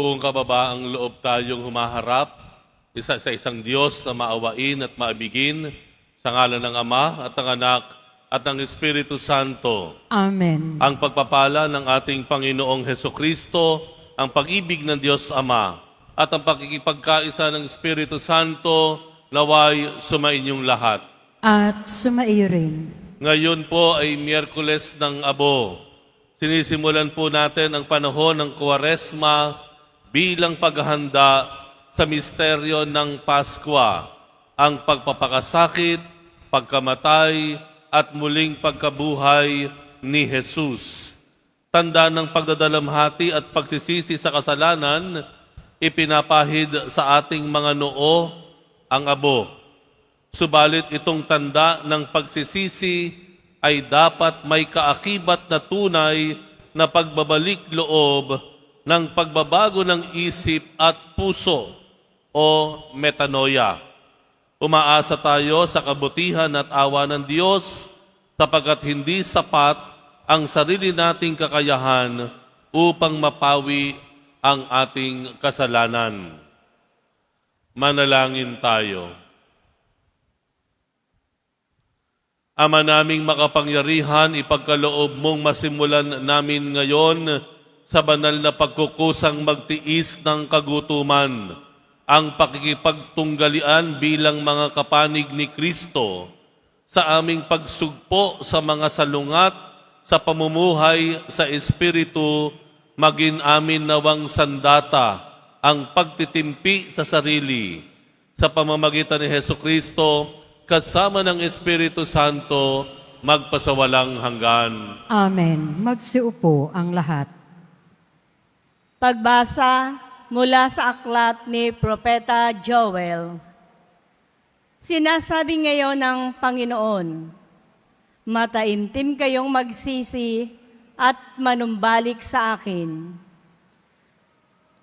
Buong kababaang loob tayong humaharap, isa sa isang Diyos na maawain at maibigin, sa ngalan ng Ama at ng Anak at ng Espiritu Santo. Amen. Ang pagpapala ng ating Panginoong Hesukristo, ang pag-ibig ng Diyos Ama, at ang pakikipagkaisa ng Espiritu Santo, naway sumainyong lahat. At sumaiyo rin. Ngayon po ay Miyerkules ng Abo. Sinisimulan po natin ang panahon ng Kwaresma bilang paghahanda sa misteryo ng Pasko, ang pagpapakasakit, pagkamatay, at muling pagkabuhay ni Jesus. Tanda ng pagdadalamhati at pagsisisi sa kasalanan, ipinapahid sa ating mga noo ang abo. Subalit itong tanda ng pagsisisi ay dapat may kaakibat na tunay na pagbabalik loob ng pagbabago ng isip at puso o metanoia. Umaasa tayo sa kabutihan at awa ng Diyos sapagkat hindi sapat ang sarili nating kakayahan upang mapawi ang ating kasalanan. Manalangin tayo. Ama naming makapangyarihan, ipagkaloob mong masimulan namin ngayon sa banal na pagkukusang magtiis ng kagutuman, ang pakikipagtunggalian bilang mga kapanig ni Kristo sa aming pagsugpo sa mga salungat sa pamumuhay sa Espiritu, maging amin nawang sandata ang pagtitimpi sa sarili sa pamamagitan ni Hesukristo kasama ng Espiritu Santo magpasawalang hanggan. Amen. Magsiupo ang lahat. Pagbasa mula sa aklat ni Propeta Joel. Sinasabi ngayon ng Panginoon, mataimtim kayong magsisi at manumbalik sa akin.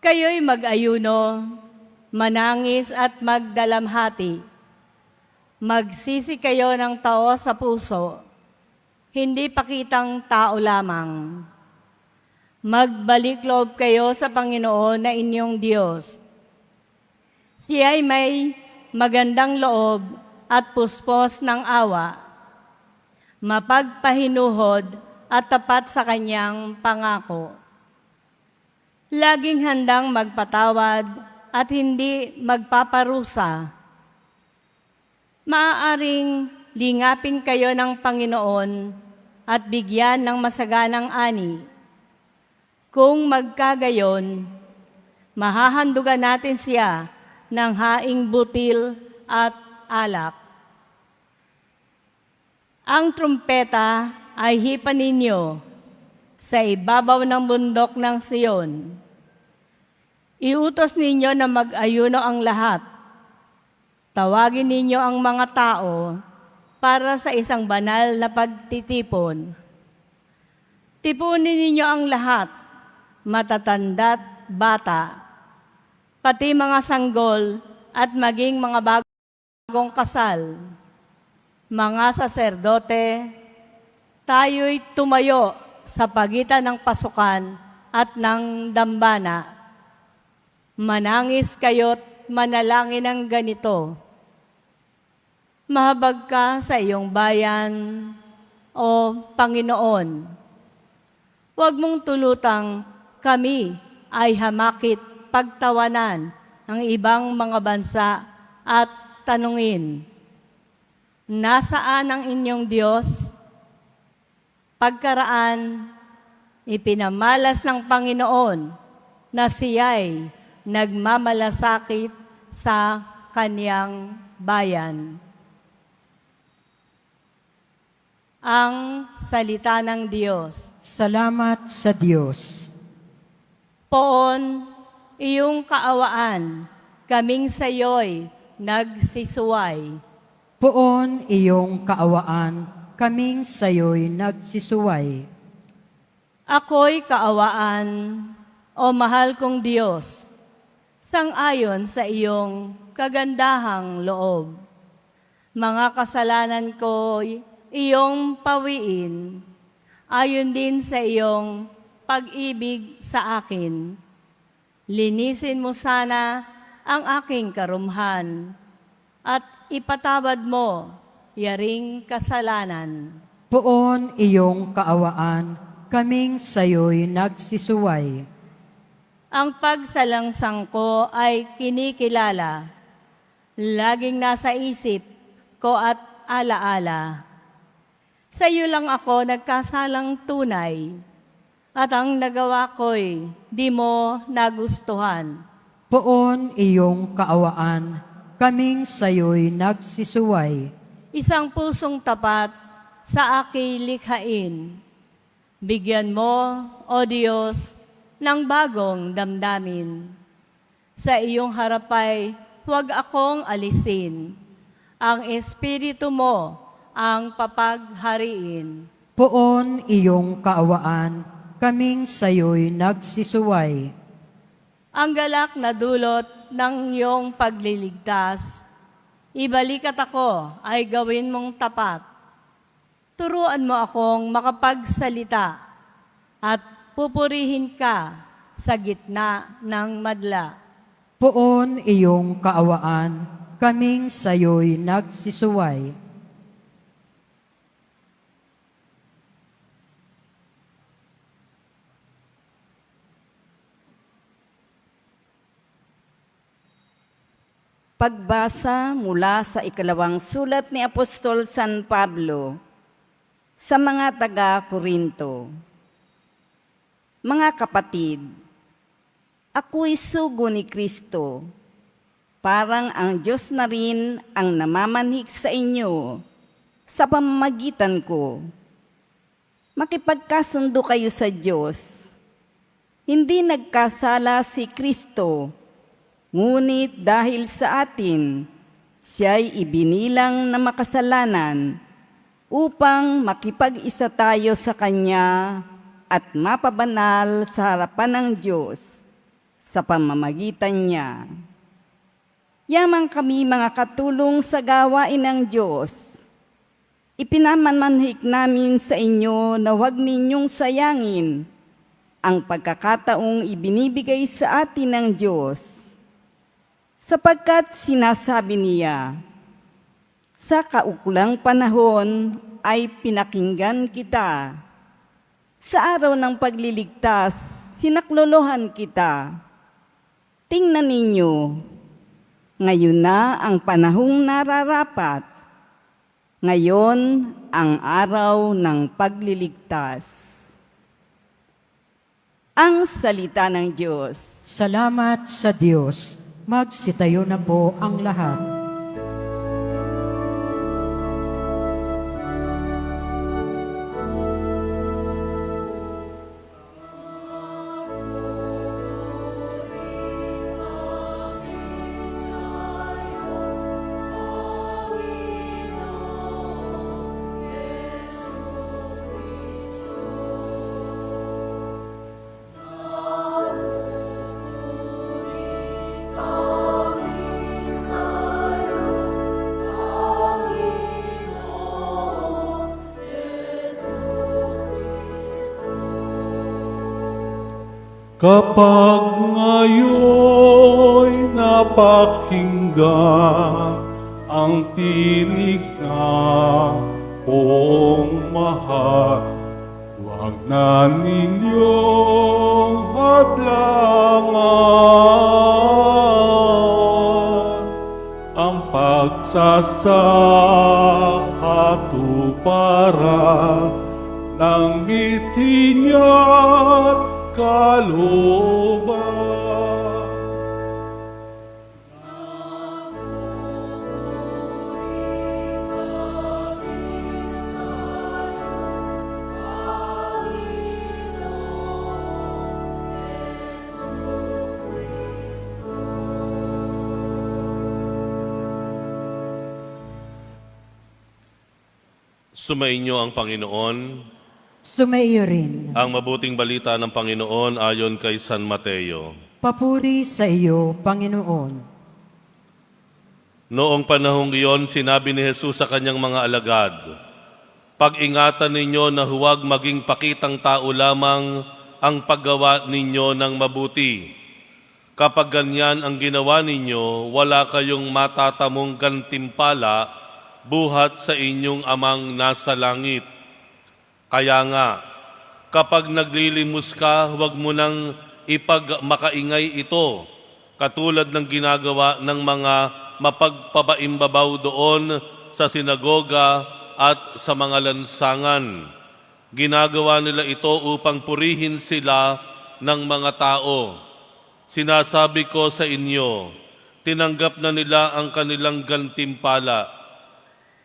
Kayo'y mag-ayuno, manangis at magdalamhati. Magsisi kayo ng tao sa puso, hindi pakitang tao lamang. Magbalik loob kayo sa Panginoon na inyong Diyos. Siya'y may magandang loob at puspos ng awa, mapagpahinuhod at tapat sa kanyang pangako. Laging handang magpatawad at hindi magpaparusa. Maaaring lingapin kayo ng Panginoon at bigyan ng masaganang ani. Kung magkagayon, mahahandugan natin siya ng haing butil at alak. Ang trumpeta ay hipan ninyo sa ibabaw ng bundok ng Siyon. Iutos ninyo na mag-ayuno ang lahat. Tawagin ninyo ang mga tao para sa isang banal na pagtitipon. Tipunin ninyo ang lahat, matatanda't bata, pati mga sanggol at maging mga bagong kasal. Mga saserdote, tayo'y tumayo sa pagitan ng pasukan at ng dambana. Manangis kayo't manalangin ng ganito. Mahabag ka sa iyong bayan, o Panginoon. Huwag mong tulutang kami ay hamakit pagtawanan ng ibang mga bansa at tanungin, nasaan ang inyong Diyos? Pagkaraan, ipinamalas ng Panginoon na siya'y nagmamalasakit sa kaniyang bayan. Ang salita ng Diyos. Salamat sa Diyos. Poon, iyong kaawaan, kaming sayo'y nagsisuway. Poon iyong kaawaan, kaming sayo'y nagsisuway. Ako'y kaawaan, o mahal kong Diyos, sang-ayon sa iyong kagandahang loob. Mga kasalanan ko'y iyong pawiin, ayon din sa iyong pag-ibig sa akin. Linisin mo sana ang aking karumhan at ipatawad mo yaring kasalanan. Poon iyong kaawaan, kaming sayo'y nagsisuway. Ang pagsalangsang ko ay kinikilala. Laging nasa isip ko at alaala. Sa iyo lang ako nagkasalang tunay, at ang nagawa ko'y di mo nagustuhan. Poon iyong kaawaan, kaming sayo'y nagsisuway. Isang pusong tapat sa aking likhain. Bigyan mo, O Diyos, ng bagong damdamin. Sa iyong harapay, huwag akong alisin. Ang Espiritu mo ang papaghariin. Poon iyong kaawaan, kaming sayo'y nagsisuway. Ang galak na dulot ng iyong pagliligtas, ibalikat ako ay gawin mong tapat. Turuan mo akong makapagsalita at pupurihin ka sa gitna ng madla. Poon iyong kaawaan, kaming sayo'y nagsisuway. Pagbasa mula sa ikalawang sulat ni Apostol San Pablo sa mga taga-Korinto. Mga kapatid, ako'y sugo ni Kristo. Parang ang Diyos na rin ang namamanhik sa inyo sa pamamagitan ko. Makipagkasundo kayo sa Diyos. Hindi nagkasala si Kristo, ngunit dahil sa atin, siya'y ibinilang na makasalanan upang makipag-isa tayo sa Kanya at mapabanal sa harapan ng Diyos sa pamamagitan niya. Yamang kami mga katulong sa gawain ng Diyos. Ipinamanmanhik namin sa inyo na huwag ninyong sayangin ang pagkakataong ibinibigay sa atin ng Diyos. Sapagkat sinasabi niya, sa kaukulang panahon ay pinakinggan kita. Sa araw ng pagliligtas, sinaklolohan kita. Tingnan ninyo, ngayon na ang panahong nararapat. Ngayon ang araw ng pagliligtas. Ang salita ng Diyos. Salamat sa Diyos. Magsitayo na po ang lahat. Kapag ngayon napakinggan ang tinig ng poong mahal, huwag na ninyong hadlangan ang pagsasakatuparan ng ngiti niya't kalooban. Sumainyo ang Panginoon. Sumaiyo rin. Ang mabuting balita ng Panginoon ayon kay San Mateo. Papuri sa iyo, Panginoon. Noong panahong iyon, sinabi ni Jesus sa kanyang mga alagad, pag-ingatan ninyo na huwag maging pakitang tao lamang ang paggawa ninyo ng mabuti. Kapag ganyan ang ginawa ninyo, wala kayong matatamong gantimpala buhat sa inyong amang nasa langit. Kaya nga, kapag naglilimos ka, huwag mo nang ipagmakaingay ito, katulad ng ginagawa ng mga mapagpabaimbabaw doon sa sinagoga at sa mga lansangan. Ginagawa nila ito upang purihin sila ng mga tao. Sinasabi ko sa inyo, tinanggap na nila ang kanilang gantimpala.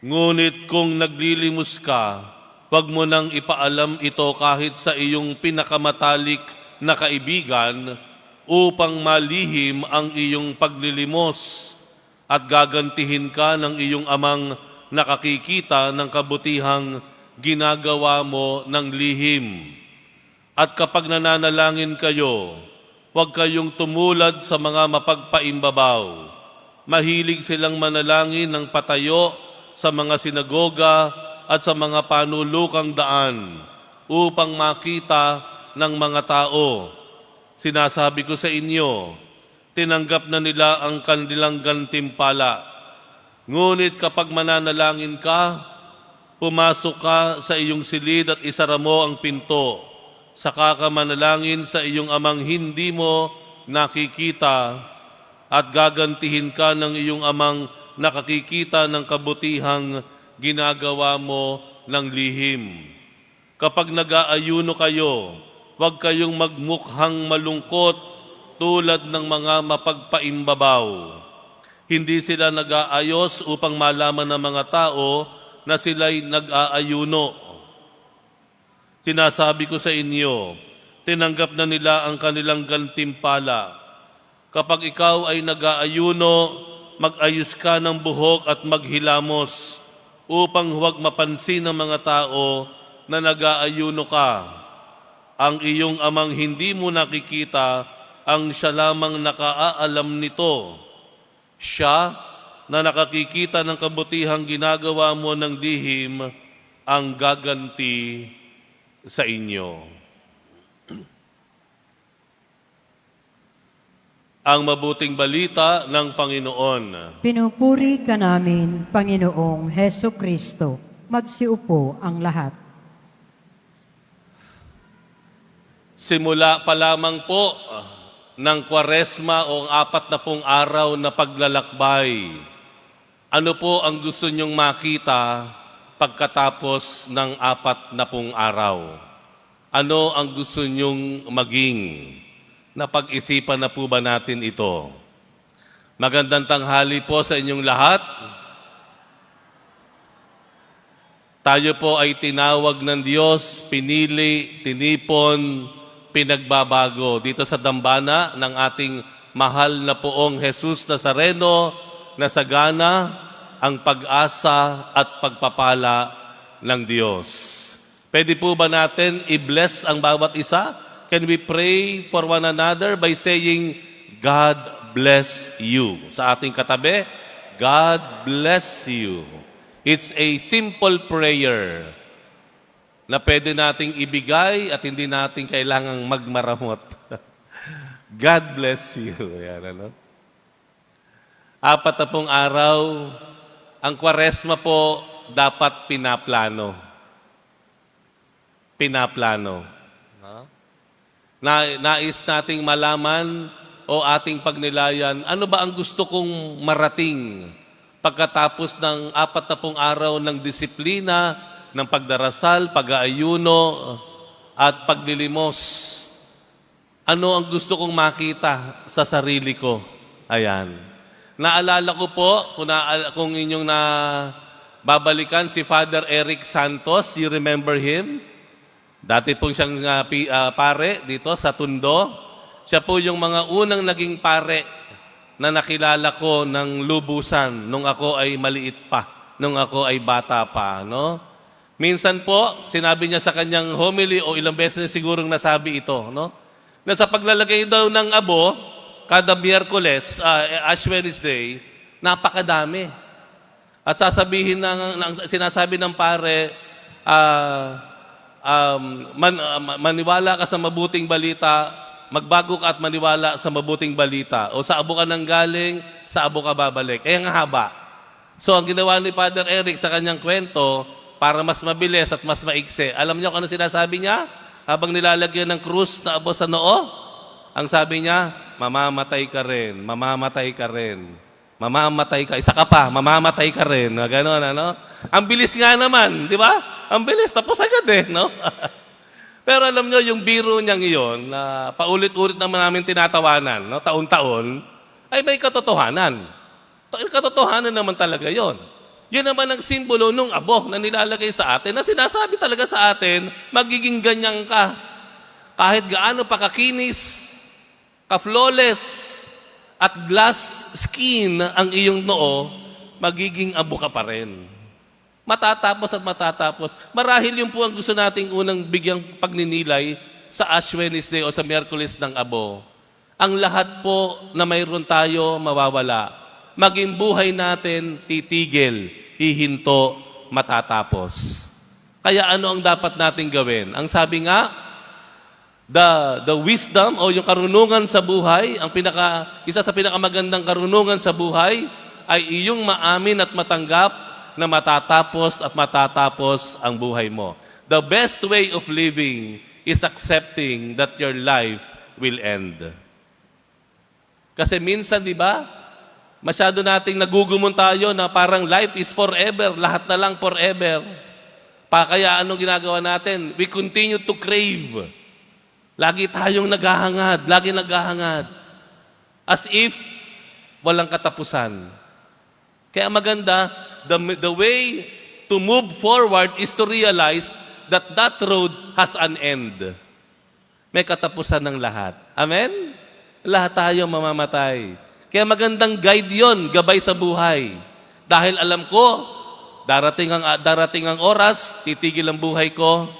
Ngunit kung naglilimos ka, huwag mo nang ipaalam ito kahit sa iyong pinakamatalik na kaibigan upang malihim ang iyong paglilimos at gagantihin ka ng iyong amang nakakikita ng kabutihang ginagawa mo ng lihim. At kapag nananalangin kayo, huwag kayong tumulad sa mga mapagpaimbabaw. Mahilig silang manalangin ng patayo sa mga sinagoga at sa mga panulukang daan upang makita ng mga tao. Sinasabi ko sa inyo, tinanggap na nila ang kanilang gantimpala. Ngunit kapag mananalangin ka, pumasok ka sa iyong silid at isara mo ang pinto. Saka ka manalangin sa iyong amang hindi mo nakikita at gagantihin ka ng iyong amang nakakikita ng kabutihang ginagawa mo ng lihim. Kapag nag-aayuno kayo, huwag kayong magmukhang malungkot tulad ng mga mapagpaimbabaw. Hindi sila nag-aayos upang malaman ng mga tao na sila'y nag-aayuno. Sinasabi ko sa inyo, tinanggap na nila ang kanilang gantimpala. Kapag ikaw ay nag-aayuno, mag-ayos ka ng buhok at maghilamos upang huwag mapansin ng mga tao na nag-aayuno ka. Ang iyong amang hindi mo nakikita, ang siya lamang nakaaalam nito. Siya na nakakikita ng kabutihang ginagawa mo ng lihim ang gaganti sa inyo. Ang mabuting balita ng Panginoon. Pinupuri ka namin, Panginoong Heso Kristo. Magsiupo ang lahat. Simula pa lamang po ng Kwaresma o ang 40 araw na paglalakbay, ano po ang gusto niyong makita pagkatapos ng 40 araw? Ano ang gusto niyong maging? Napag-isipan na po ba natin ito? Magandang tanghali po sa inyong lahat. Tayo po ay tinawag ng Diyos, pinili, tinipon, pinagbabago dito sa dambana ng ating mahal na poong Jesus Nazareno na sagana ang pag-asa at pagpapala ng Diyos. Pwede po ba natin i-bless ang bawat isa? Can we pray for one another by saying, God bless you? Sa ating katabi, God bless you. It's a simple prayer na pwede nating ibigay at hindi natin kailangang magmaramot. God bless you. Yan, ano? 40 araw, ang Kwaresma po dapat pinaplano. Pinaplano. Nais nating malaman o ating pagnilayan, ano ba ang gusto kong marating pagkatapos ng 40 araw ng disiplina, ng pagdarasal, pag-aayuno, at paglilimos. Ano ang gusto kong makita sa sarili ko? Ayan. Naalala ko po, kung inyong babalikan, si Father Eric Santos, you remember him? Dati po siyang pare dito sa Tondo. Siya po yung mga unang naging pare na nakilala ko ng lubusan nung ako ay maliit pa, nung ako ay bata pa. No? Minsan po, sinabi niya sa kanyang homily o ilang beses sigurong nasabi ito, no? Na sa paglalagay daw ng abo, kada Miyerkules, Ash Wednesday, napakadami. At sasabihin sinasabi ng pare, maniwala ka sa mabuting balita, magbago ka at maniwala sa mabuting balita. O sa abo ka nang galing, sa abo ka babalik. Kaya nga haba. So ang ginawa ni Father Eric sa kanyang kwento, para mas mabilis at mas maikse. Alam niyo kung ano sinasabi niya? Habang nilalagyan ng krus na abo sa noo, ang sabi niya, mamamatay ka rin, mamamatay ka rin, mamamatay ka, isa ka pa, mamamatay ka rin. Ganon, ano? Ang bilis nga naman, di ba? Ang bilis, tapos agad eh, no? Pero alam niyo, yung biro niyang iyon, na paulit-ulit naman namin tinatawanan, no? Taon-taon, ay may katotohanan. Katotohanan naman talaga yon. Yun naman ang simbolo nung abo na nilalagay sa atin, na sinasabi talaga sa atin, magiging ganyan ka. Kahit gaano pa kakinis, ka-flawless, at glass skin ang iyong noo, magiging abo ka pa rin. Matatapos at matatapos. Marahil yun po ang gusto nating unang bigyang pagninilay sa Ash Wednesday o sa Miyerkules ng Abo. Ang lahat po na mayroon tayo mawawala. Maging buhay natin titigil, hihinto, matatapos. Kaya ano ang dapat nating gawin? Ang sabi nga, the wisdom o yung karunungan sa buhay, isa sa pinakamagandang karunungan sa buhay ay iyong maamin at matanggap na matatapos at matatapos ang buhay mo. The best way of living is accepting that your life will end. Kasi minsan, di ba, masyado nating nagugumon tayo na parang life is forever, lahat na lang forever. Kaya anong ginagawa natin? We continue to crave. Lagi tayong naghahangad, lagi naghahangad. As if walang katapusan. Kaya maganda, the way to move forward is to realize that that road has an end. May katapusan ng lahat. Amen? Lahat tayo mamamatay. Kaya magandang guide yon, gabay sa buhay. Dahil alam ko, darating ang oras, titigil ang buhay ko,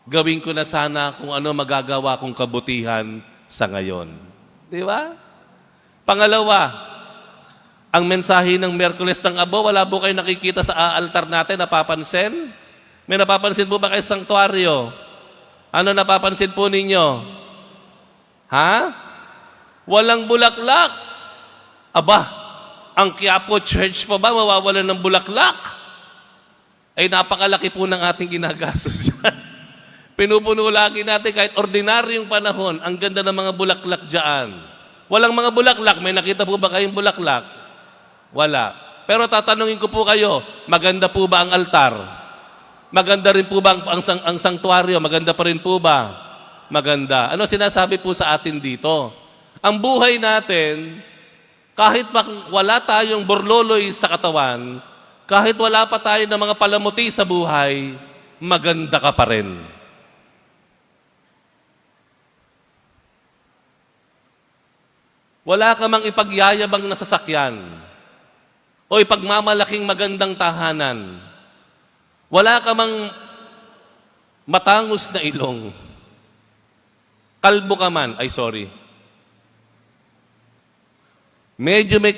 gawin ko na sana kung ano magagawa kong kabutihan sa ngayon. Di ba? Pangalawa, ang mensahe ng Miyerkules ng Abo, wala po kayo nakikita sa altar natin, napapansin? May napapansin po ba kayo sa sanktuaryo? Ano napapansin po ninyo? Ha? Walang bulaklak. Aba, ang Quiapo Church pa ba mawawalan ng bulaklak? Ay napakalaki po ng ating ginagastos dyan. Pinupuno lagi natin kahit ordinaryong panahon, ang ganda ng mga bulaklak dyan. Walang mga bulaklak, may nakita po ba kayong bulaklak? Wala. Pero tatanungin ko po kayo, maganda po ba ang altar? Maganda rin po ba ang sanktuaryo? Maganda pa rin po ba? Maganda. Ano sinasabi po sa atin dito? Ang buhay natin, kahit wala tayong borloloy sa katawan, kahit wala pa tayo ng mga palamuti sa buhay, maganda ka pa rin. Wala ka mang ipagyayabang na sasakyan o ipagmamalaking magandang tahanan. Wala ka mang matangos na ilong. Kalbo ka man, ay sorry. Medyo may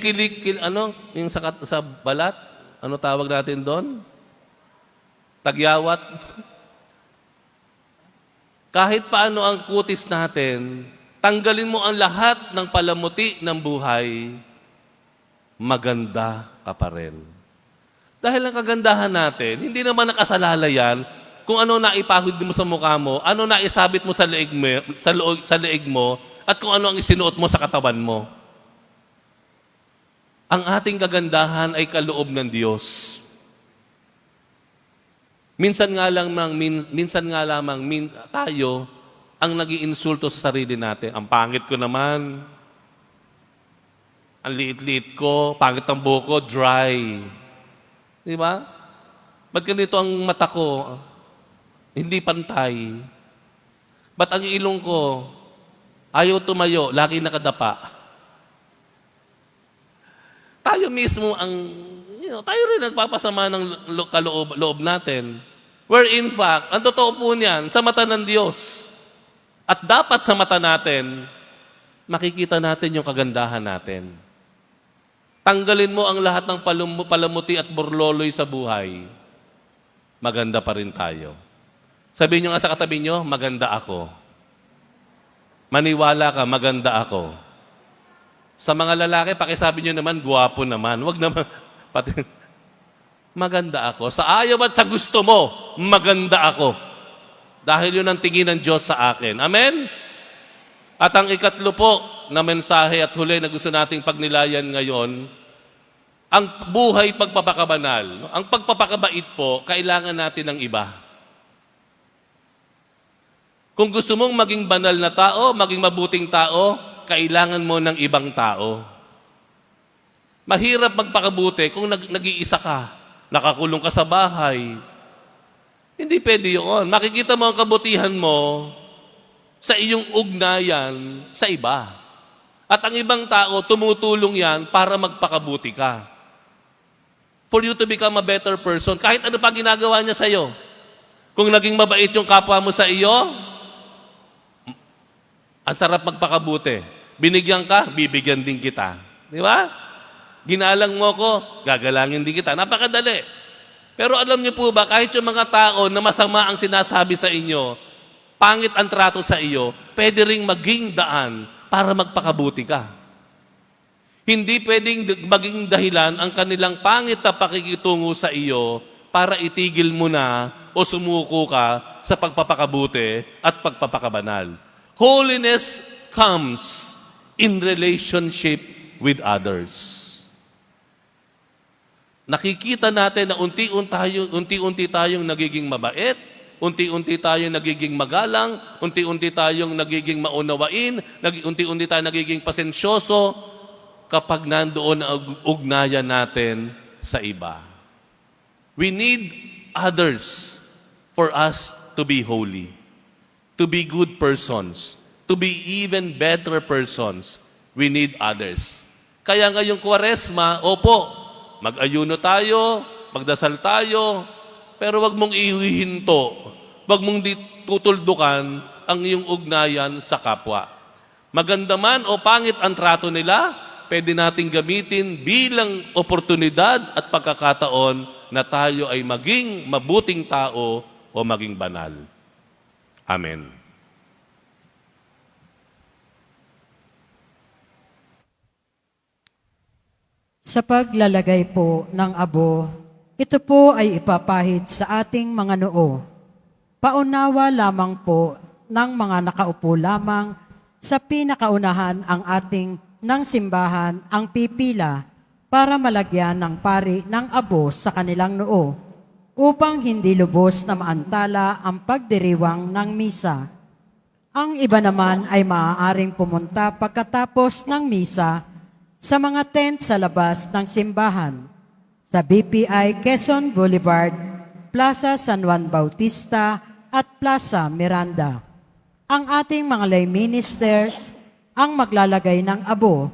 yung sa balat, ano tawag natin doon? Tagyawat. Kahit paano ang kutis natin, tanggalin mo ang lahat ng palamuti ng buhay, maganda ka pa rin. Dahil ang kagandahan natin, hindi naman nakasalalay yan kung ano naipahid mo sa mukha mo, ano naisabit mo sa leeg mo, at kung ano ang isinuot mo sa katawan mo. Ang ating kagandahan ay kaloob ng Diyos. Minsan nga lamang tayo ang nag-iinsulto sa sarili natin. Ang pangit ko naman. Ang liit-liit ko, pangit ang buhok ko, dry. Di ba? Ba't ganito ang mata ko? Hindi pantay. Ba't ang ilong ko, ayaw tumayo, lagi nakadapa? Tayo mismo tayo rin nagpapasama ng loob natin. Where in fact, ang totoo po niyan, sa mata ng Diyos. At dapat sa mata natin, makikita natin yung kagandahan natin. Tanggalin mo ang lahat ng palamuti at borloloy sa buhay. Maganda pa rin tayo. Sabihin nyo nga sa katabi nyo, maganda ako. Maniwala ka, maganda ako. Sa mga lalaki, pakisabi nyo naman, guwapo naman. Wag naman, pati, maganda ako. Sa ayaw at sa gusto mo, maganda ako. Dahil yun ang tingin ng Diyos sa akin. Amen? At ang ikatlo po na mensahe at huli na gusto nating pagnilayan ngayon, ang buhay pagpapakabanal. Ang pagpapakabait po, kailangan natin ng iba. Kung gusto mong maging banal na tao, maging mabuting tao, kailangan mo ng ibang tao. Mahirap magpakabuti kung nag-iisa ka, nakakulong ka sa bahay. Hindi pwede yun. Makikita mo ang kabutihan mo sa iyong ugnayan sa iba. At ang ibang tao, tumutulong yan para magpakabuti ka. For you to become a better person, kahit ano pa ginagawa niya sa iyo. Kung naging mabait yung kapwa mo sa iyo, ang sarap magpakabuti. Binigyan ka, bibigyan din kita. Di ba? Ginalang mo ko, gagalangin din kita. Napakadali. Pero alam niyo po ba, kahit yung mga tao na masama ang sinasabi sa inyo, pangit ang trato sa iyo, pwede ring maging daan para magpakabuti ka. Hindi pwedeng maging dahilan ang kanilang pangit na pakikitungo sa iyo para itigil mo na o sumuko ka sa pagpapakabuti at pagpapakabanal. Holiness comes in relationship with others. Nakikita natin na unti-unti tayong nagiging mabait, unti-unti tayong nagiging magalang, unti-unti tayong nagiging maunawain, unti-unti tayong nagiging pasensyoso kapag nandoon ang ugnayan natin sa iba. We need others for us to be holy, to be good persons, to be even better persons. We need others. Kaya ngayong Kwaresma, opo, mag-ayuno tayo, magdasal tayo, pero wag mong ihihinto, wag mong tutuldukan ang iyong ugnayan sa kapwa. Maganda man o pangit ang trato nila, pwede nating gamitin bilang oportunidad at pagkakataon na tayo ay maging mabuting tao o maging banal. Amen. Sa paglalagay po ng abo, ito po ay ipapahid sa ating mga noo. Paunawa lamang po ng mga nakaupo lamang sa pinakaunahan ang ating ng simbahan ang pipila para malagyan ng pari ng abo sa kanilang noo upang hindi lubos na maantala ang pagdiriwang ng misa. Ang iba naman ay maaaring pumunta pagkatapos ng misa sa mga tent sa labas ng simbahan, sa BPI Quezon Boulevard, Plaza San Juan Bautista at Plaza Miranda. Ang ating mga lay ministers ang maglalagay ng abo.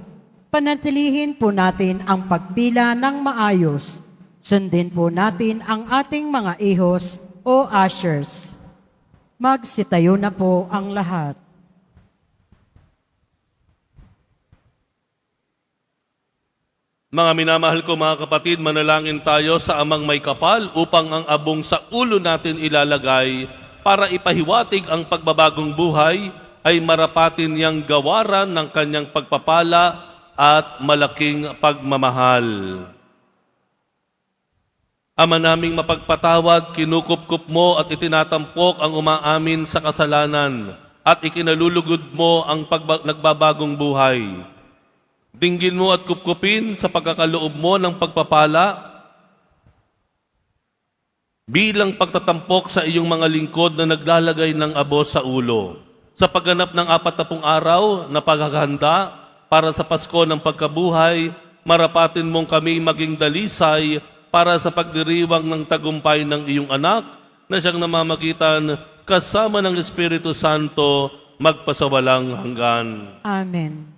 Panatilihin po natin ang pagpila ng maayos. Sundin po natin ang ating mga ihos o ushers. Magsitayo na po ang lahat. Mga minamahal ko mga kapatid, manalangin tayo sa Amang May Kapal upang ang abong sa ulo natin ilalagay para ipahiwatig ang pagbabagong buhay ay marapatin niyang gawaran ng kanyang pagpapala at malaking pagmamahal. Ama naming mapagpatawad, kinukupkup mo at itinatampok ang umaamin sa kasalanan at ikinalulugod mo ang nagbabagong buhay. Dinggin mo at kupkupin sa pagkakaloob mo ng pagpapala bilang pagtatampok sa iyong mga lingkod na naglalagay ng abo sa ulo. Sa pagganap ng 40 araw na paghahanda para sa Pasko ng pagkabuhay, marapatin mong kami maging dalisay para sa pagdiriwang ng tagumpay ng iyong anak na siyang namamagitan kasama ng Espiritu Santo magpasawalang hanggan. Amen.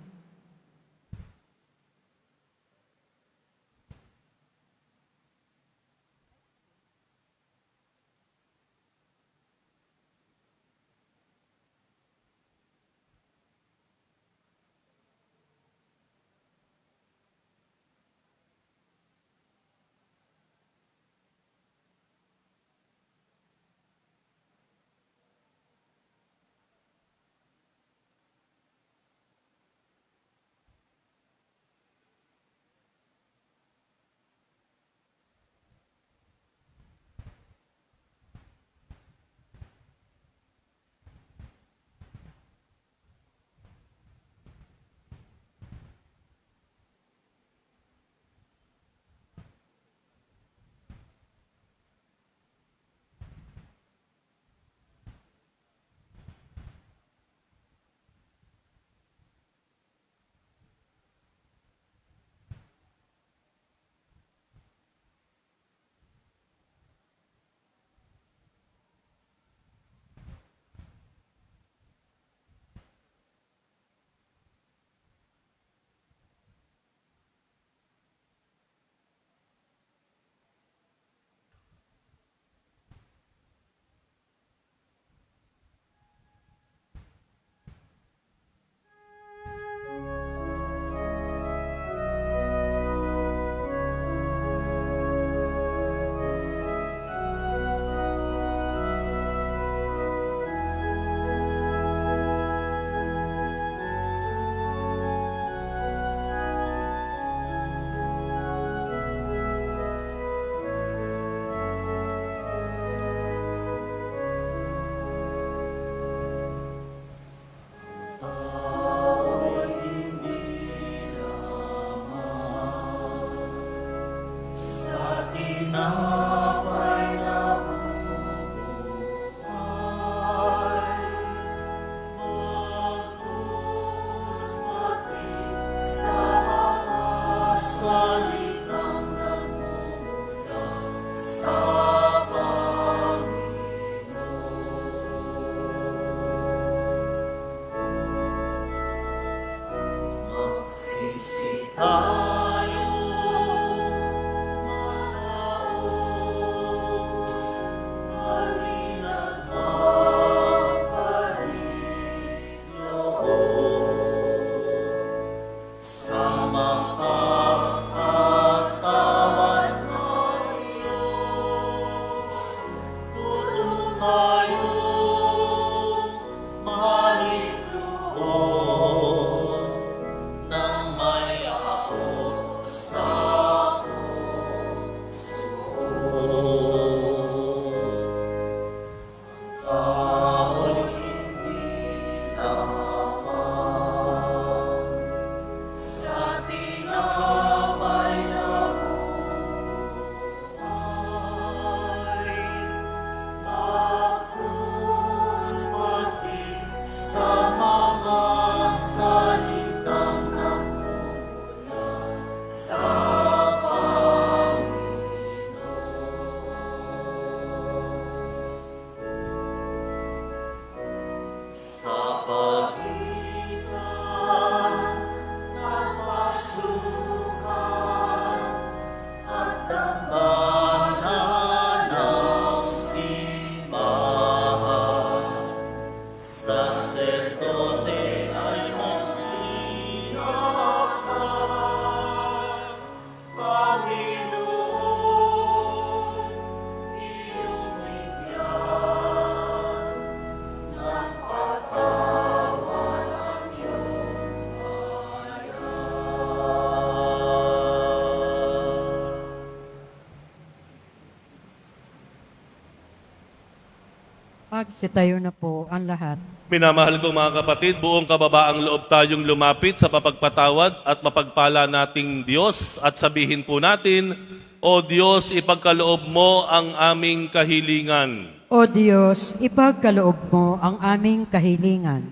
Magsitayo na po ang lahat. Minamahal kong mga kapatid, buong kababaang loob tayong lumapit sa papagpatawad at mapagpala nating Diyos at sabihin po natin, O Diyos, ipagkaloob mo ang aming kahilingan. O Diyos, ipagkaloob mo ang aming kahilingan.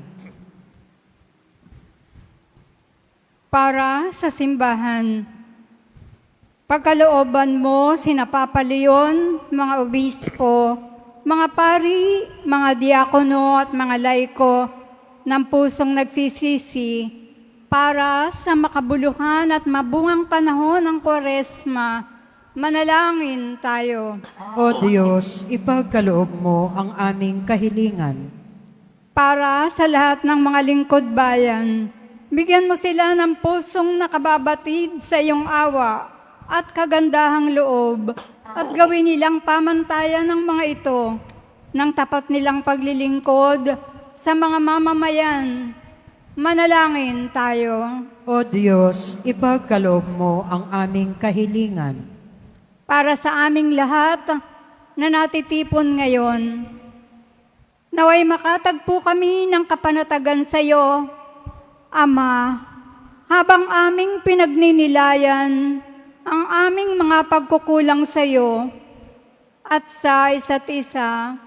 Para sa simbahan, pagkalooban mo sina Papa Leon, mga obispo, mga pari, mga diakono at mga laiko ng pusong nagsisisi para sa makabuluhan at mabungang panahon ng Kwaresma, manalangin tayo. O Diyos, ipagkaloob mo ang aming kahilingan. Para sa lahat ng mga lingkod bayan, bigyan mo sila ng pusong nakababatid sa iyong awa at kagandahang loob at gawin nilang pamantayan ng mga ito ng tapat nilang paglilingkod sa mga mamamayan. Manalangin tayo. O Diyos, ipagkaloob mo ang aming kahilingan. Para sa aming lahat na natitipon ngayon, naway makatagpo kami ng kapanatagan sa iyo, Ama, habang aming pinagninilayan ang aming mga pagkukulang sa iyo at sa isa't isa,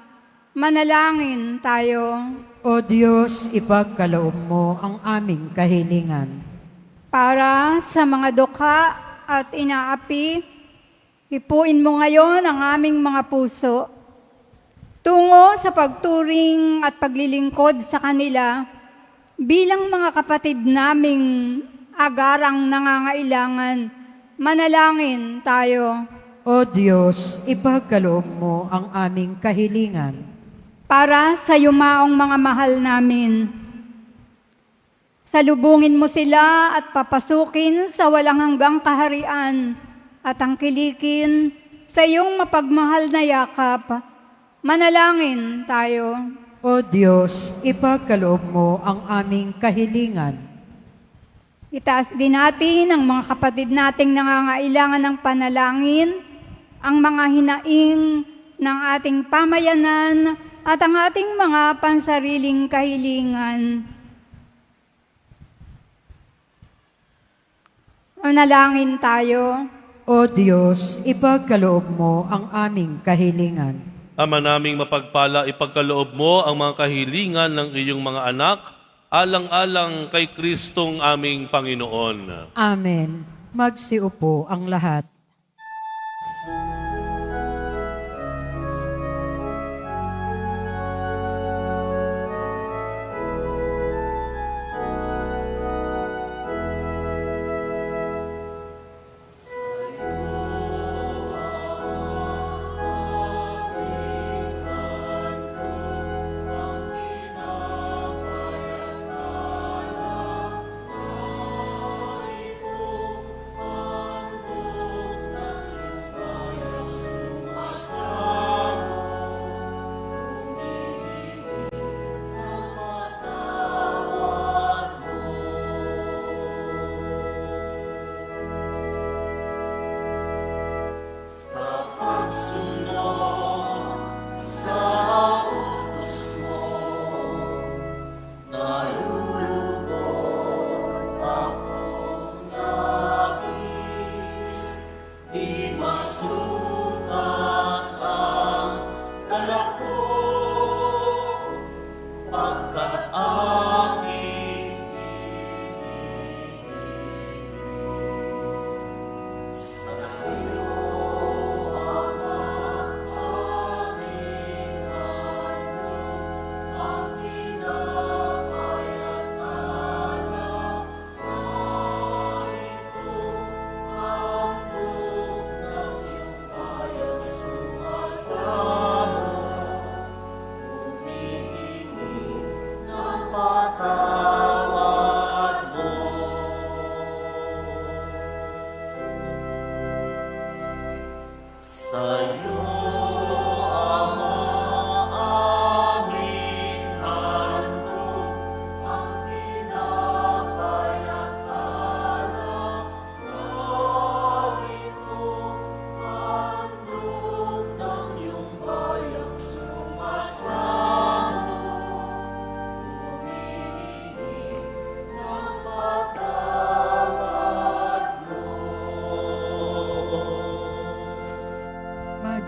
manalangin tayo. O Diyos, ipagkaloob mo ang aming kahilingan. Para sa mga dukha at inaapi, hipuin mo ngayon ang aming mga puso. Tungo sa pagturing at paglilingkod sa kanila, bilang mga kapatid naming agarang nangangailangan, manalangin tayo. O Diyos, ipagkaloob mo ang aming kahilingan. Para sa yumaong mga mahal namin, salubungin mo sila at papasukin sa walang hanggang kaharian at angkilikin sa iyong mapagmahal na yakap. Manalangin tayo. O Diyos, ipagkaloob mo ang aming kahilingan. Itaas din natin ang mga kapatid nating nangangailangan ng panalangin, ang mga hinaing ng ating pamayanan at ang ating mga pansariling kahilingan. Manalangin tayo. O Diyos, ipagkaloob mo ang aming kahilingan. Ama naming mapagpala, ipagkaloob mo ang mga kahilingan ng iyong mga anak, alang-alang kay Kristong aming Panginoon. Amen. Magsiupo ang lahat.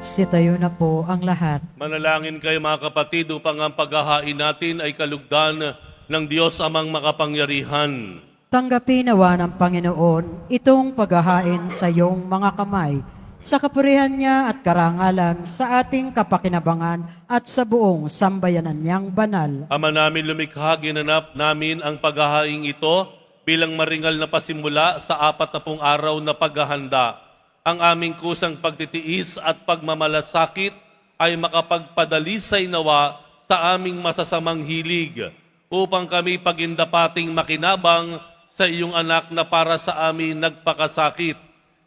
Magsitayo na po ang lahat. Manalangin kayo mga kapatid upang ang paghahain natin ay kalugdan ng Diyos amang makapangyarihan. Tanggapin nawa ng Panginoon itong paghahain sa iyong mga kamay, sa kapurihan niya at karangalan sa ating kapakinabangan at sa buong sambayanan niyang banal. Ama namin lumikha, ginanap namin ang paghahaing ito bilang maringal na pasimula sa 40 araw na paghahanda. Ang aming kusang pagtitiis at pagmamalasakit ay makapagpadalisay nawa sa aming masasamang hilig upang kami pagindapating makinabang sa iyong anak na para sa amin nagpakasakit.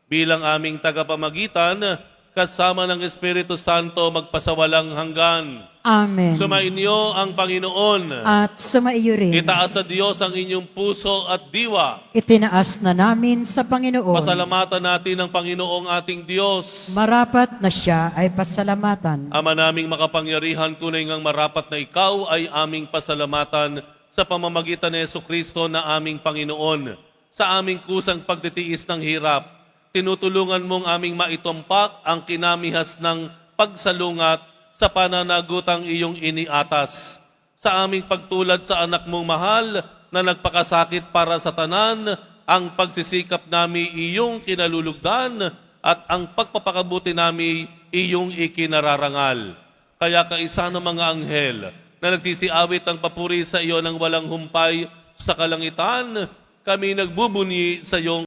Bilang aming tagapamagitan, kasama ng Espiritu Santo magpasawalang hanggan. Amen. Sumainyo ang Panginoon. At sumaiyo rin. Itaas sa Diyos ang inyong puso at diwa. Itinaas na namin sa Panginoon. Pasalamatan natin ang Panginoong ating Diyos. Marapat na siya ay pasalamatan. Ama naming makapangyarihan, tunay ngang marapat na ikaw ay aming pasalamatan sa pamamagitan ni Jesucristo na aming Panginoon. Sa aming kusang pagtitiis ng hirap, tinutulungan mong aming maitumpak ang kinamihas ng pagsalungat sa pananagutang iyong iniatas. Sa aming pagtulad sa anak mong mahal na nagpakasakit para sa tanan, ang pagsisikap nami iyong kinalulugdan at ang pagpapakabuti nami iyong ikinararangal. Kaya kaisa ng mga anghel na nagsisiawit ang papuri sa iyo ng walang humpay sa kalangitan, kami nagbubunyi sa iyong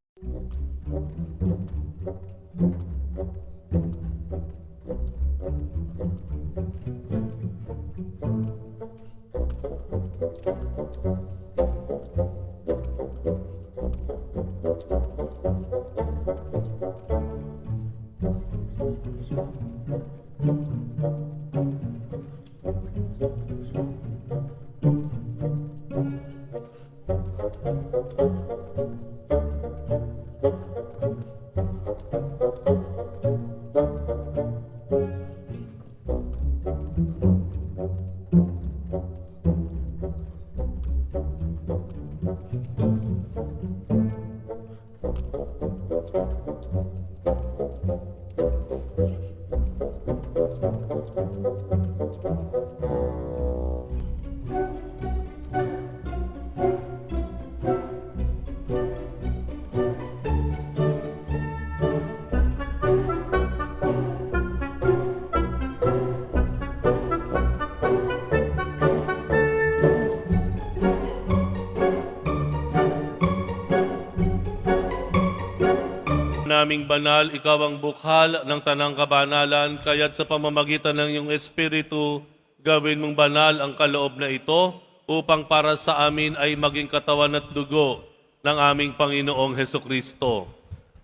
naming banal, ikaw ang bukhal ng tanang kabanalan, kaya't sa pamamagitan ng iyong Espiritu, gawin mong banal ang kaloob na ito, upang para sa amin ay maging katawan at dugo ng aming Panginoong Hesukristo.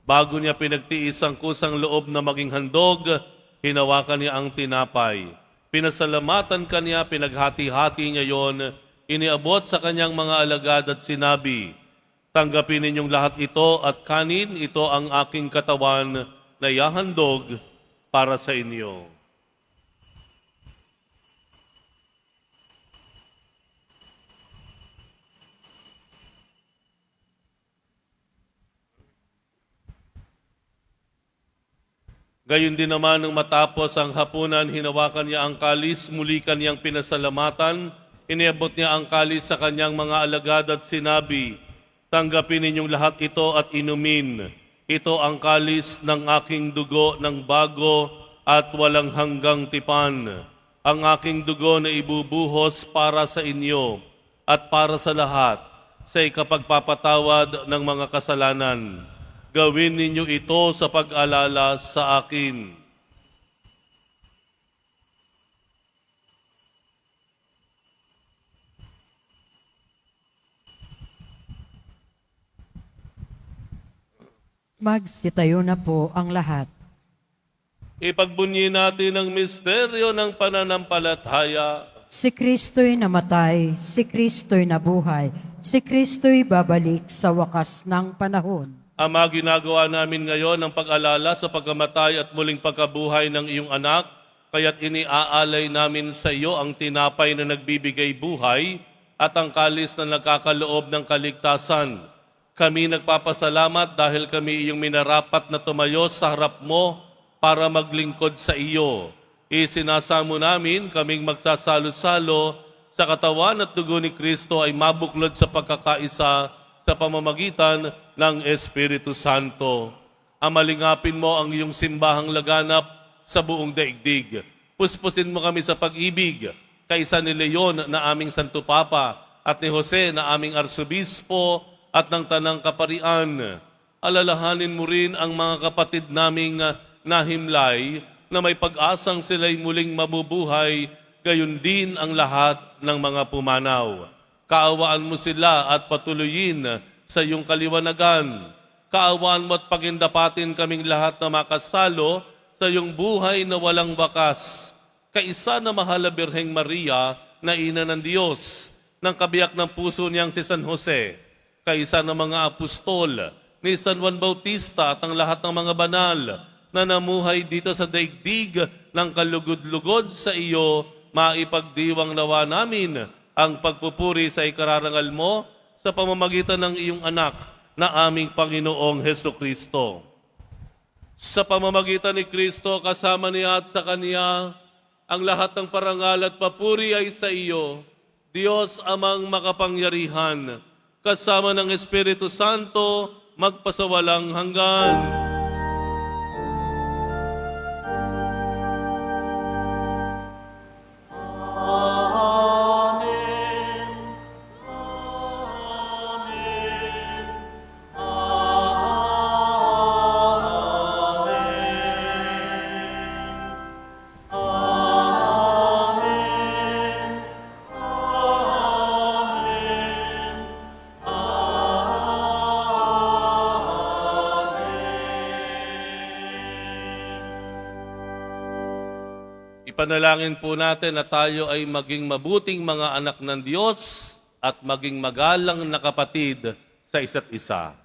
Bago niya pinagtiis ang kusang loob na maging handog, hinawakan niya ang tinapay. Pinasalamatan kanya, pinaghati-hati niya yon, iniabot sa kanyang mga alagad at sinabi, tanggapin ninyong lahat ito at kanin, ito ang aking katawan na ihahandog para sa inyo. Gayon din naman nang matapos ang hapunan, hinawakan niya ang kalis, muli kanyang pinasalamatan, iniabot niya ang kalis sa kanyang mga alagad at sinabi, tanggapin ninyong lahat ito at inumin. Ito ang kalis ng aking dugo ng bago at walang hanggang tipan. Ang aking dugo na ibubuhos para sa inyo at para sa lahat sa ikapagpapatawad ng mga kasalanan. Gawin ninyo ito sa pag-alala sa akin. Magsitayo na po ang lahat. Ipagbunyi natin ang misteryo ng pananampalataya. Si Kristo'y namatay, si Kristo'y nabuhay, si Kristo'y babalik sa wakas ng panahon. Ama, ginagawa namin ngayon ang pag-alala sa pagkamatay at muling pagkabuhay ng iyong anak, kaya't iniaalay namin sa iyo ang tinapay na nagbibigay buhay at ang kalis na nagkakaloob ng kaligtasan. Kami nagpapasalamat dahil kami iyong minarapat na tumayo sa harap mo para maglingkod sa iyo. Isinasamo namin kaming magsasalo-salo sa katawan at dugo ni Kristo ay mabuklod sa pagkakaisa sa pamamagitan ng Espiritu Santo. Amalingapin mo ang iyong simbahang laganap sa buong daigdig. Puspusin mo kami sa pag-ibig, kaisa ni Leon na aming Santo Papa at ni Jose na aming Arsobispo at ng Tanang Kaparian. Alalahanin mo rin ang mga kapatid naming nahimlay na may pag-asang sila'y muling mabubuhay, gayon din ang lahat ng mga pumanaw. Kaawaan mo sila at patuloyin sa iyong kaliwanagan. Kaawaan mo at pagindapatin kaming lahat na makasalo sa iyong buhay na walang wakas. Kaisa na mahal na Birheng Maria na ina ng Diyos, ng kabiyak ng puso niyang si San Jose, kaisa ng mga apostol, ni San Juan Bautista at ang lahat ng mga banal na namuhay dito sa daigdig ng kalugod-lugod sa iyo, maipagdiwang nawa namin ang pagpupuri sa ikararangal mo sa pamamagitan ng iyong anak na aming Panginoong Hesukristo. Sa pamamagitan ni Kristo, kasama niya at sa Kaniya, ang lahat ng parangal at papuri ay sa iyo, Diyos amang makapangyarihan, kasama ng Espiritu Santo, magpasawalang hanggan. Ipanalangin po natin na tayo ay maging mabuting mga anak ng Diyos at maging magalang na kapatid sa isa't isa.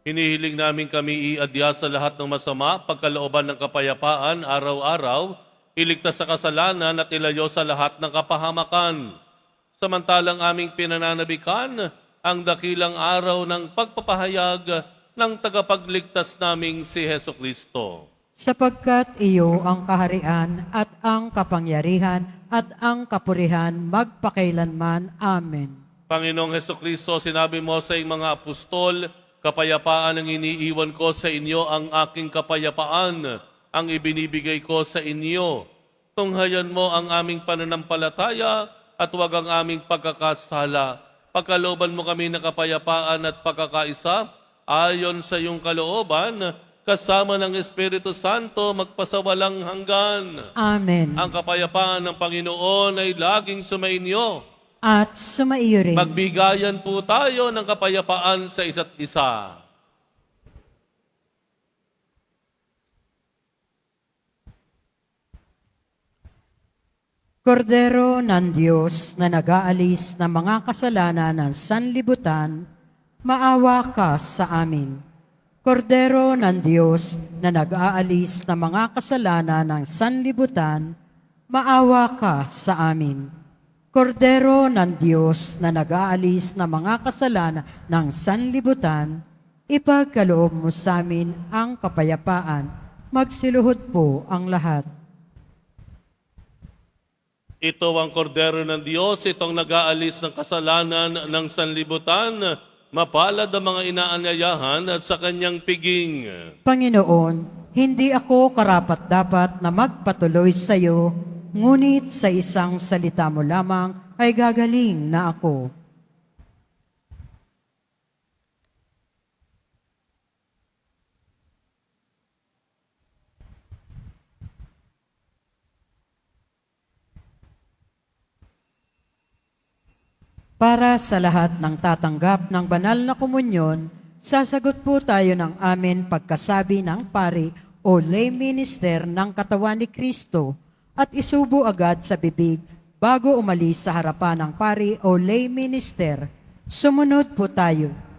Hinihiling namin kami iadya sa lahat ng masama, pagkalooban ng kapayapaan, araw-araw, iligtas sa kasalanan at ilayo sa lahat ng kapahamakan. Samantalang aming pinananabikan ang dakilang araw ng pagpapahayag ng tagapagligtas naming si Heso Kristo. Sapagkat iyo ang kaharian at ang kapangyarihan at ang kapurihan magpakailanman. Amen. Panginoong Heso Kristo, sinabi mo sa iyong mga apostol, kapayapaan ang iniiwan ko sa inyo, ang aking kapayapaan ang ibinibigay ko sa inyo. Tunghayan mo ang aming pananampalataya at huwag ang aming pagkakasala. Pagkalooban mo kami ng kapayapaan at pagkakaisa, ayon sa iyong kalooban, kasama ng Espiritu Santo magpasawalang hanggan. Amen. Ang kapayapaan ng Panginoon ay laging sumainyo. At sumaiyo rin. Magbigayan po tayo ng kapayapaan sa isa't isa. Kordero ng Diyos na nag-aalis ng mga kasalanan ng sanlibutan, maawa ka sa amin. Kordero ng Diyos na nag-aalis ng mga kasalanan ng sanlibutan, maawa ka sa amin. Kordero ng Diyos na nag-aalis ng mga kasalanan ng sanlibutan, ipagkaloob mo sa amin ang kapayapaan. Magsiluhod po ang lahat. Ito ang kordero ng Diyos, itong nag-aalis ng kasalanan ng sanlibutan. Mapalad ang mga inaanyayahan at sa kanyang piging. Panginoon, hindi ako karapat-dapat na magpatuloy sa iyo, ngunit sa isang salita mo lamang ay gagaling na ako. Para sa lahat ng tatanggap ng banal na komunyon, sasagot po tayo ng amen pagkasabi ng pari o lay minister ng katawan ni Kristo at isubo agad sa bibig bago umalis sa harapan ng pari o lay minister. Sumunod po tayo.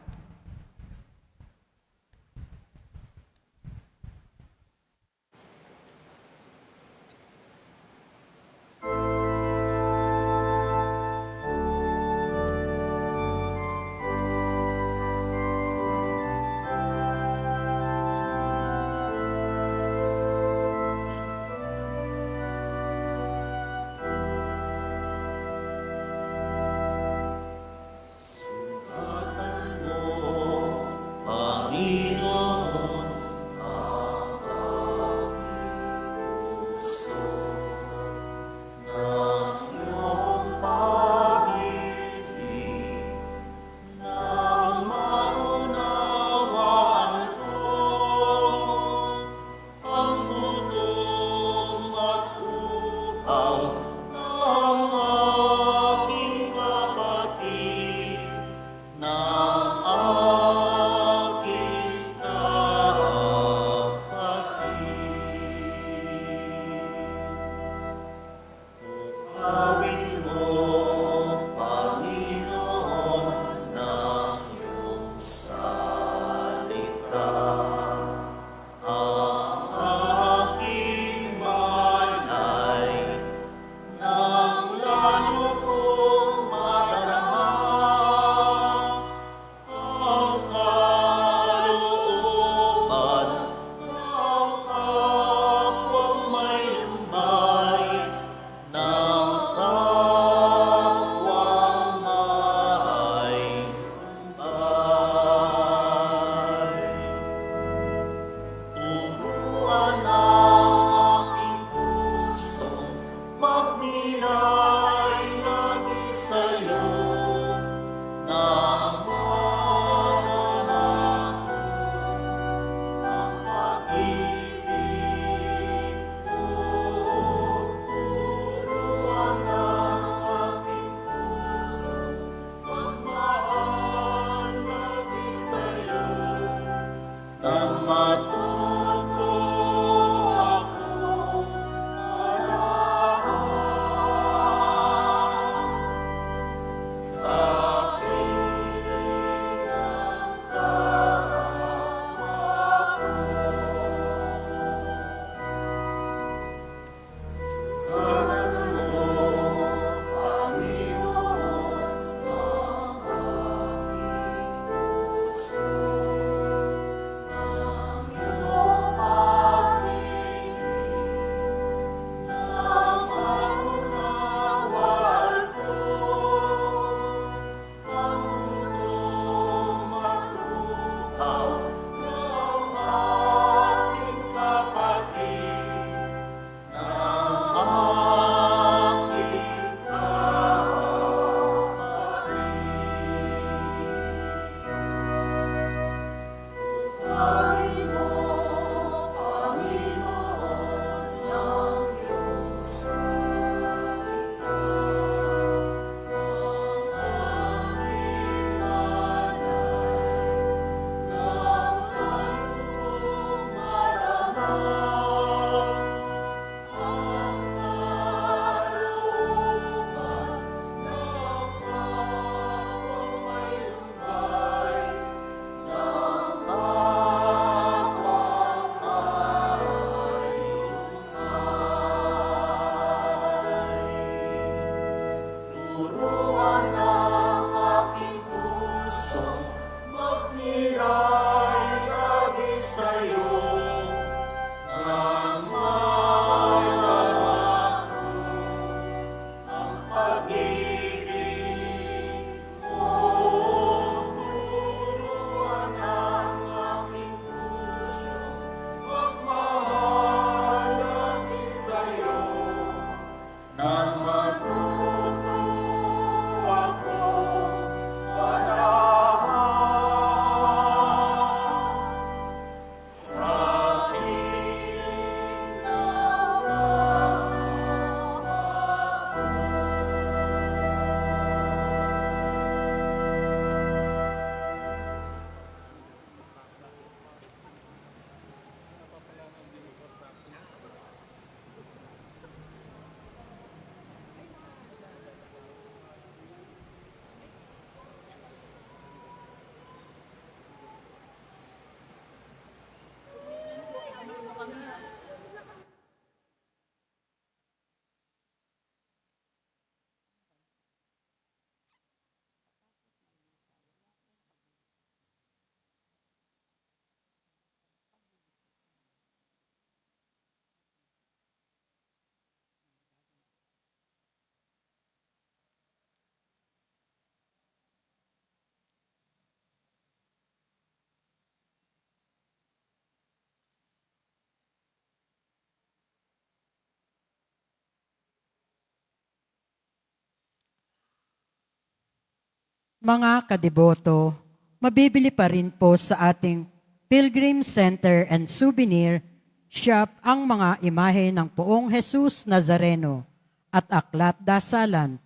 Mga kadiboto, mabibili pa rin po sa ating Pilgrim Center and Souvenir Shop ang mga imahe ng Poong Jesus Nazareno at aklat dasalan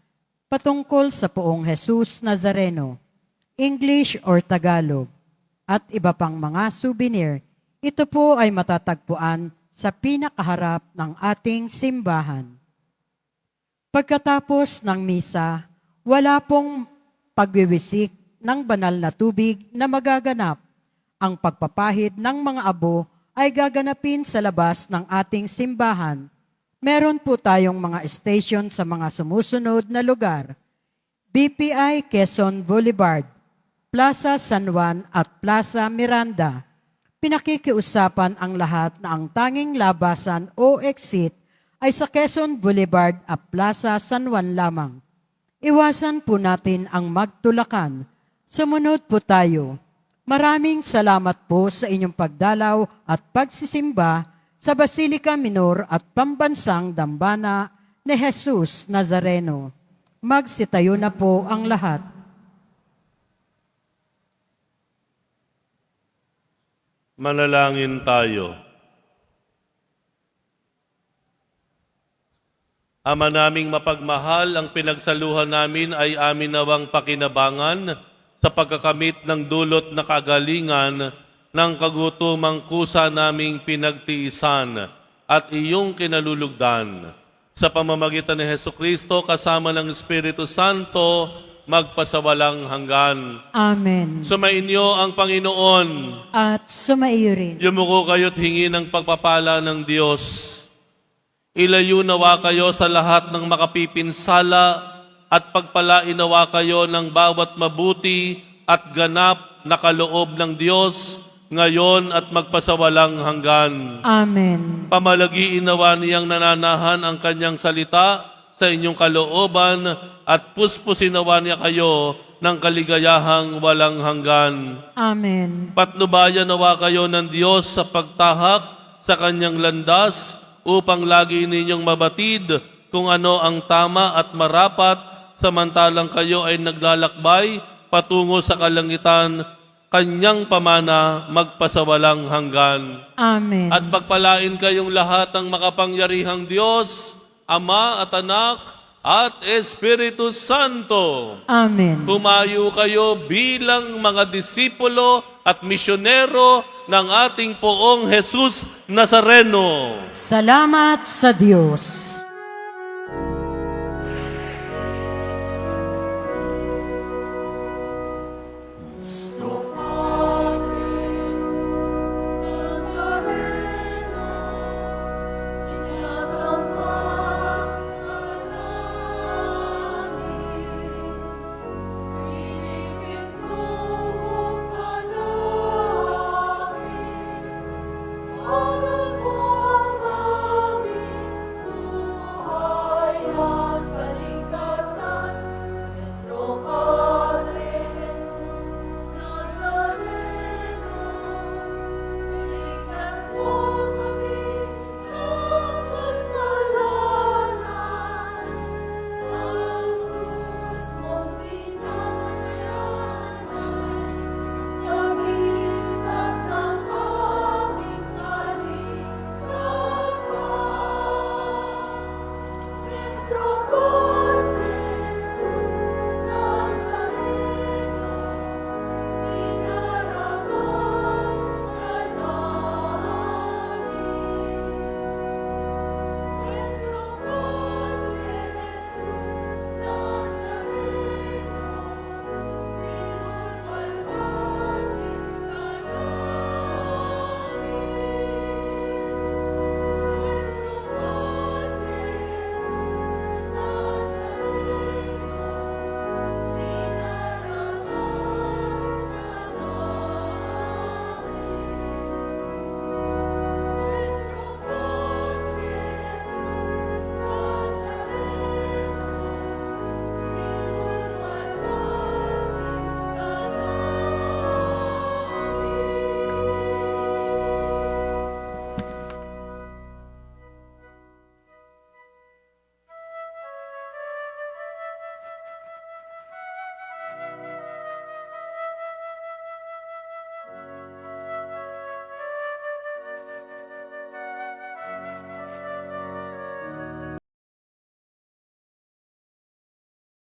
patungkol sa Poong Jesus Nazareno, English or Tagalog, at iba pang mga souvenir. Ito po ay matatagpuan sa pinakaharap ng ating simbahan. Pagkatapos ng misa, wala pong pagwiwisik ng banal na tubig na magaganap. Ang pagpapahid ng mga abo ay gaganapin sa labas ng ating simbahan. Meron po tayong mga station sa mga sumusunod na lugar: BPI Quezon Boulevard, Plaza San Juan at Plaza Miranda. Pinakikiusapan ang lahat na ang tanging labasan o exit ay sa Quezon Boulevard at Plaza San Juan lamang. Iwasan po natin ang magtulakan. Sumunod po tayo. Maraming salamat po sa inyong pagdalaw at pagsisimba sa Basilica Minor at Pambansang Dambana ni Jesus Nazareno. Magsitayo na po ang lahat. Manalangin tayo. Ama naming mapagmahal, ang pinagsaluhan namin ay amin nawang pakinabangan sa pagkakamit ng dulot na kagalingan ng kagutumang kusa naming pinagtiisan at iyong kinalulugdan. Sa pamamagitan ni Hesukristo kasama ng Espiritu Santo, magpasawalang hanggan. Amen. Sumainyo ang Panginoon. At sumaiyo rin. Yumuko kayo't hingi ng pagpapala ng Diyos. Ilayo nawa kayo sa lahat ng makapipinsala at pagpalain nawa kayo ng bawat mabuti at ganap na kaloob ng Diyos ngayon at magpasawalang hanggan. Amen. Pamalagiin nawa niyang nananahan ang kanyang salita sa inyong kalooban at puspusin nawa niya kayo ng kaligayahang walang hanggan. Amen. Patnubayan nawa kayo ng Diyos sa pagtahak sa kanyang landas upang lagi ninyong mabatid kung ano ang tama at marapat samantalang kayo ay naglalakbay patungo sa kalangitan, kanyang pamana magpasawalang hanggan. Amen. At pagpalain kayong lahat ng makapangyarihang Diyos, Ama at Anak at Espiritu Santo. Amen. Humayo kayo bilang mga disipulo at misyonero ng ating poong Jesus Nazareno. Salamat sa Diyos.